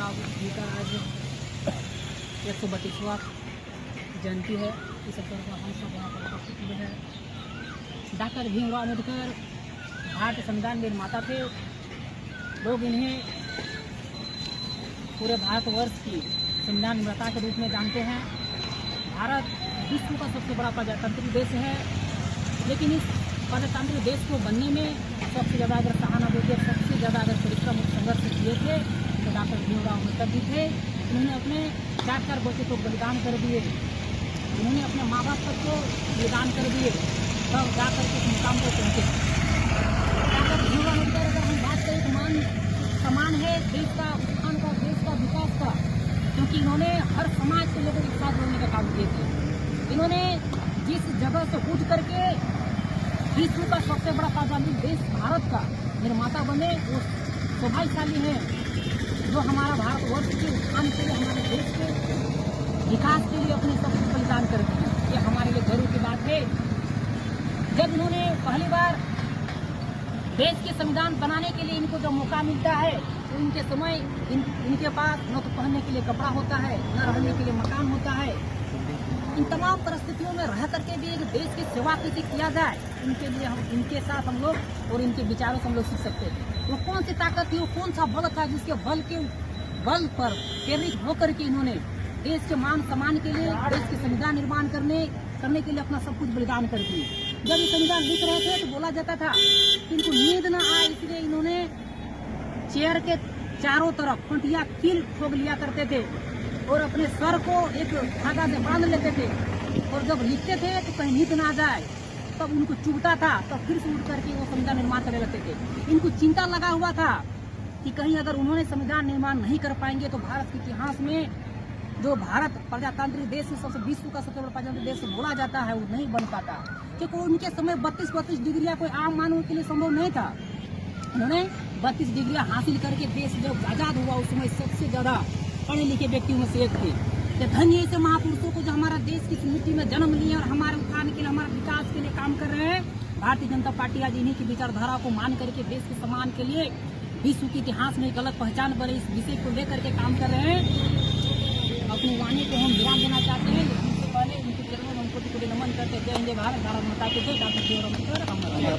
भीमराव जी का आज 132वां जयंती है। इस अवसर पर हम सब यहाँ पर उपस्थित हुए हैं। डॉक्टर भीमराव अम्बेडकर भारतीय संविधान निर्माता थे। लोग इन्हें पूरे भारतवर्ष की संविधान निर्माता के रूप में जानते हैं। भारत विश्व का सबसे बड़ा प्रजातांत्रिक देश है, लेकिन इस प्रजातांत्रिक देश को बनने में सबसे ज़्यादा अगर सहानुभूति और सबसे ज़्यादा अगर परिश्रम और संघर्ष किए थे तो डॉक्टर भीमराव अम्बेडकर जी थे। उन्होंने अपने 4 बच्चों को बलिदान कर दिए, उन्होंने अपने माँ बाप तक को बलिदान कर दिए, तब जाकर के इस मुकाम पर पहुँचे। डॉक्टर भीमराव अम्बेडकर अगर हम बात करें तो मान समान है देश का उत्थान का, देश का विकास का, क्योंकि इन्होंने हर समाज के लोगों के साथ जोड़ने का काम किए थे। इन्होंने जिस जगह से उठ करके विश्व का सबसे बड़ा प्रजातांत्रिक देश भारत का निर्माता बने, वो सौभाग्यशाली है जो हमारा भारतवर्ष के उत्थान के लिए, हमारे देश के विकास के लिए अपने सब कुछ बलिदान करते हैं। ये हमारे लिए गर्व की बात है। जब इन्होंने पहली बार देश के संविधान बनाने के लिए इनको जब मौका मिलता है तो इनके समय इनके पास न तो पहनने के लिए कपड़ा होता है, न रहने के लिए मकान होता है। इन तमाम परिस्थितियों में रह करके भी एक देश की सेवा कैसे किया जाए, इनके लिए हम इनके साथ हम लोग और इनके विचारों से हम लोग सीख सकते थे। वो कौन सी ताकत थी, वो कौन सा बल था जिसके बल पर प्रेरित होकर के इन्होंने देश के मान सम्मान के लिए, देश के संविधान निर्माण करने के लिए अपना सब कुछ बलिदान कर दिए। जब ये संविधान लिख रहे थे तो बोला जाता था कि इनको नींद न आए, इसलिए इन्होंने चेयर के चारों तरफ खूंटियां कील ठोक लिया करते थे और अपने सर को एक धागा से बांध लेते थे, और जब लिखते थे तो कहीं नींद ना जाए तब उनको चुभता था, तब फिर से उठ करके वो संविधान निर्माण करने लगते थे। इनको चिंता लगा हुआ था कि कहीं अगर उन्होंने संविधान निर्माण नहीं कर पाएंगे तो भारत के इतिहास में जो भारत प्रजातांत्रिक देश में सबसे विश्व का सबसे बड़ा प्रजातांत्रिक देश बोला जाता है वो नहीं बन पाता, क्योंकि उनके समय 32 डिग्रियां कोई आम मानव के लिए संभव नहीं था। उन्होंने 32 डिग्रियां हासिल करके देश जब आजाद हुआ उस समय सबसे ज्यादा पढ़े लिखे व्यक्तियों में से एक थे। धन्य ऐसे महापुरुषों को जो हमारा देश की मिट्टी में जन्म लिए और हमारे उत्थान के लिए, हमारे विकास के लिए काम कर रहे हैं। भारतीय जनता पार्टी आज इन्हीं की विचारधारा को मान करके देश के सम्मान के लिए विश्व के इतिहास में एक अलग पहचान बने इस विषय को लेकर के काम कर रहे हैं। अपनी वाणी को हम विराम देना चाहते हैं, लेकिन उससे पहले उनके चरणों में हमको नमन करते जय हिंद भारत माता के जय। डॉक्टर भीमराव अम्बेडकर।